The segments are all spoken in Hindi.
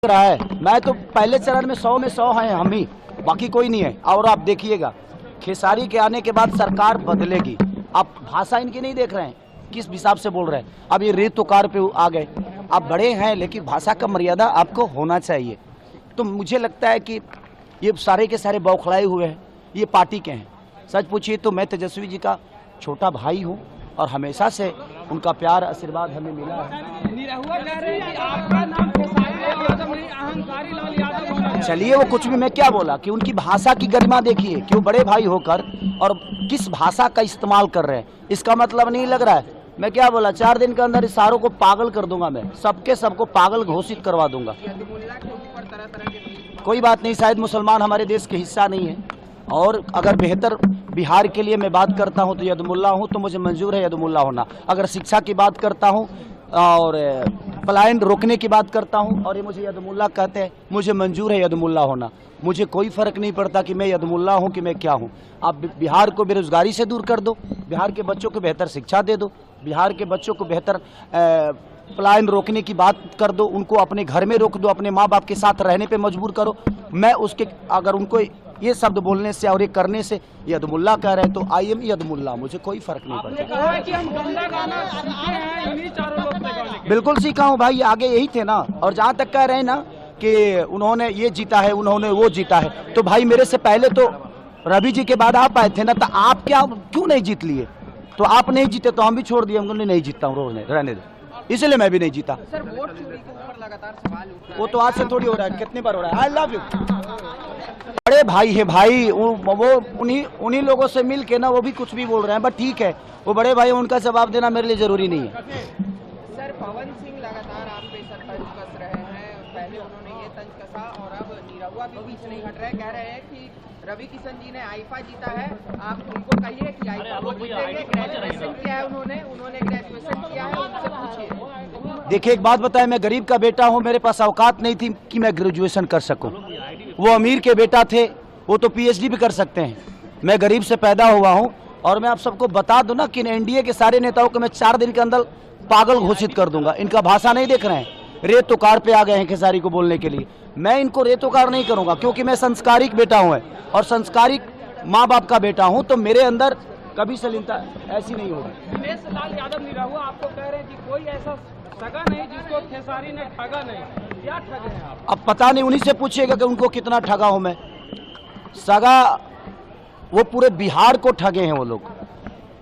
रहा है। मैं तो पहले चरण में 100 में 100 हैं हम ही, बाकी कोई नहीं है। और आप देखिएगा खेसारी के आने के बाद सरकार बदलेगी। आप भाषा इनकी नहीं देख रहे हैं, किस हिसाब से बोल रहे हैं। अब ये रेत कार पे आ गए। आप बड़े हैं लेकिन भाषा का मर्यादा आपको होना चाहिए। तो मुझे लगता है कि ये सारे के सारे बौखलाए हुए हैं, ये पार्टी के हैं। सच पूछिए तो मैं तेजस्वी जी का छोटा भाई हूँ और हमेशा से उनका प्यार आशीर्वाद हमें मिला है। चलिए वो कुछ भी, मैं क्या बोला कि उनकी भाषा की गरिमा देखिए कि वो बड़े भाई होकर और किस भाषा का इस्तेमाल कर रहे हैं। इसका मतलब नहीं लग रहा है। मैं क्या बोला, 4 दिन के अंदर इस सारों को पागल कर दूंगा। मैं सबको पागल घोषित करवा दूंगा। कोई बात नहीं, शायद मुसलमान हमारे देश के हिस्सा नहीं है। और अगर बेहतर बिहार के लिए मैं बात करता हूं तो यदमुल्ला हूं, तो मुझे मंजूर है यदमुल्ला होना। अगर शिक्षा की बात करता हूं और पलायन रोकने की बात करता हूं और ये मुझे यदमुल्ला कहते हैं, मुझे मंजूर है यदमुल्ला होना। मुझे कोई फर्क नहीं पड़ता कि मैं यदमुल्ला हूं कि मैं क्या हूं। आप बिहार को बेरोजगारी से दूर कर दो, बिहार के बच्चों को बेहतर शिक्षा दे दो, बिहार के बच्चों को बेहतर पलायन रोकने की बात कर दो, उनको अपने घर में रोक दो, अपने माँ बाप के साथ रहने पे मजबूर करो। मैं उसके अगर उनको ये शब्द बोलने से और ये करने से यदमुल्ला कह रहे हैं तो आई एम यदमुल्ला, मुझे कोई फर्क नहीं पड़ता। बिल्कुल सीखा हूँ भाई, आगे यही थे ना। और जहाँ तक कह रहे हैं ना कि उन्होंने ये जीता है, उन्होंने वो जीता है, तो भाई मेरे से पहले तो रवि जी के बाद आप आए थे ना, तो आप क्या क्यों नहीं जीत लिए? तो आप नहीं जीते तो हम भी छोड़ दिए, हमने नहीं जीता हूँ, रहने दो, इसलिए मैं भी नहीं जीता। सर, वोट चोरी के ऊपर लगातार सवाल उठ रहा है। वो तो आज से थोड़ी हो रहा है, कितनी बार हो रहा है। I love you. बड़े भाई है भाई, वो उन्हीं लोगों से मिल के ना वो भी कुछ भी बोल रहे हैं, बट ठीक है, वो बड़े भाई, उनका जवाब देना मेरे लिए जरूरी नहीं है। सर, पवन सिंह लगातार आप पे तंज कस रहे हैं। पहले उन्होंने ये तंज कसा और अब निरहुआ भी पीछे नहीं हट रहे। कह रहे हैं कि रवि किशन जी ने आईफा जीता है, आप उनको कहिए कि आईफा वो जीतेंगे। ग्रेजुएशन किया है उन्होंने ग्रेजुएशन किया है, उनसे पूछिए। देखिए एक बात बताएं, मैं गरीब का बेटा हूं, मेरे पास औकात नहीं थी कि मैं ग्रेजुएशन कर सकूं। वो अमीर के बेटा थे, वो तो पीएचडी भी कर सकते हैं। मैं गरीब से पैदा हुआ हूं और मैं आप सबको बता दूं ना कि एनडीए के सारे नेताओं को मैं 4 दिन के अंदर पागल घोषित कर दूंगा। इनका भाषा नहीं देख रहे हैं, रेत कार पे आ गए हैं खेसारी को बोलने के लिए। मैं इनको रेतोकार नहीं करूंगा क्योंकि मैं संस्कारिक बेटा हूं और संस्कारिक माँ बाप का बेटा हूं, तो मेरे अंदर कभी सलीलता ऐसी नहीं होगी। दिनेश लाल यादव निरहुआ आपको कह रहे हैं कि कोई ऐसा ठगा नहीं जिसको खेसारी ने ठगा नहीं, क्या ठगे हैं आप? अब पता नहीं, उन्हीं से पूछिएगा कि उनको कितना ठगा हूं मैं। सगा वो पूरे बिहार को ठगे हैं वो लोग,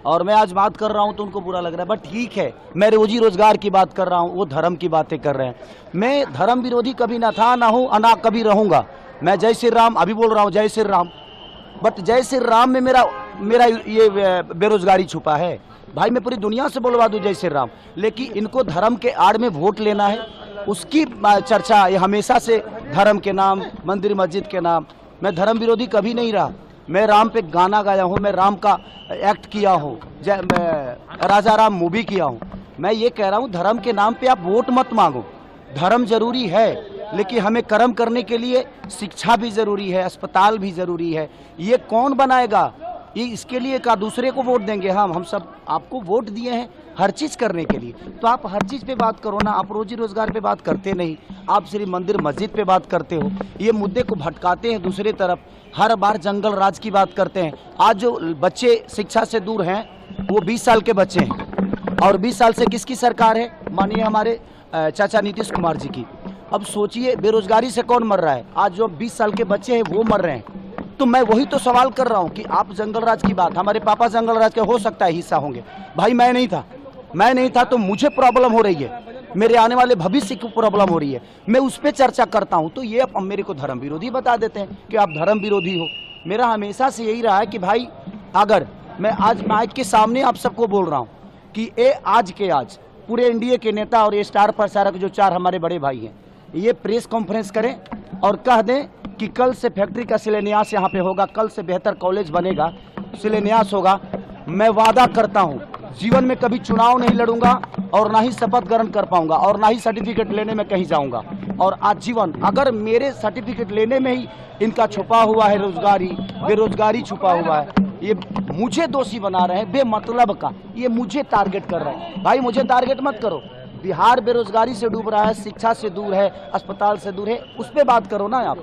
और मैं आज बात कर रहा हूं तो उनको बुरा लग रहा है, बट ठीक है। मैं रोजी रोजगार की बात कर रहा हूं, वो धर्म की बातें कर रहे हैं। मैं धर्म विरोधी कभी ना था, ना हूं, ना कभी रहूंगा। मैं जय श्री राम अभी बोल रहा हूं, जय श्री राम, बट जय श्री राम में मेरा ये बेरोजगारी छुपा है। भाई मैं पूरी दुनिया से बोलवा दूं जय श्री राम, लेकिन इनको धर्म के आड़ में वोट लेना है, उसकी चर्चा ये हमेशा से धर्म के नाम, मंदिर मस्जिद के नाम। मैं धर्म विरोधी कभी नहीं रहा। मैं राम पे गाना गाया हूँ, मैं राम का एक्ट किया हूँ, मैं राजा राम मूवी किया हूँ। मैं ये कह रहा हूँ धर्म के नाम पे आप वोट मत मांगो। धर्म जरूरी है, लेकिन हमें कर्म करने के लिए शिक्षा भी जरूरी है, अस्पताल भी जरूरी है। ये कौन बनाएगा? ये इसके लिए का दूसरे को वोट देंगे? हम सब आपको वोट दिए हैं हर चीज़ करने के लिए, तो आप हर चीज़ पे बात करो ना। आप रोजी रोजगार पे बात करते नहीं, आप सिर्फ मंदिर मस्जिद पे बात करते हो। ये मुद्दे को भटकाते हैं दूसरी तरफ, हर बार जंगल राज की बात करते हैं। आज जो बच्चे शिक्षा से दूर हैं वो 20 साल के बच्चे हैं, और 20 साल से किसकी सरकार है? मानिए हमारे चाचा नीतीश कुमार जी की। अब सोचिए बेरोजगारी से कौन मर रहा है? आज जो 20 साल के बच्चे हैं वो मर रहे हैं। तो मैं वही तो सवाल कर रहा हूँ कि आप जंगल राज की बात, हमारे पापा जंगल राज के हो सकता है हिस्सा होंगे, भाई मैं नहीं था, तो मुझे प्रॉब्लम हो रही है, मेरे आने वाले भविष्य की प्रॉब्लम हो रही है। मैं उस पर चर्चा करता हूँ, तो ये अब मेरे को धर्म विरोधी बता देते हैं कि आप धर्म विरोधी हो। मेरा हमेशा से यही रहा है कि भाई अगर मैं आज माइक के सामने आप सबको बोल रहा हूँ कि आज पूरे एनडीए के नेता और ये स्टार प्रचारक जो 4 हमारे बड़े भाई हैं, ये प्रेस कॉन्फ्रेंस करें और कह दें कि कल से फैक्ट्री का शिलान्यास यहाँ पे होगा, कल से बेहतर कॉलेज बनेगा, शिलान्यास होगा। मैं वादा करता हूँ जीवन में कभी चुनाव नहीं लड़ूंगा और ना ही शपथ ग्रहण कर पाऊंगा और ना ही सर्टिफिकेट लेने में कहीं जाऊंगा। और आजीवन अगर मेरे सर्टिफिकेट लेने में ही इनका छुपा हुआ है बेरोजगारी छुपा हुआ है, ये मुझे दोषी बना रहे हैं बेमतलब का, ये मुझे टारगेट कर रहे हैं। भाई मुझे टारगेट मत करो, बिहार बेरोजगारी से डूब रहा है, शिक्षा से दूर है, अस्पताल से दूर है, उस पर बात करो ना आप।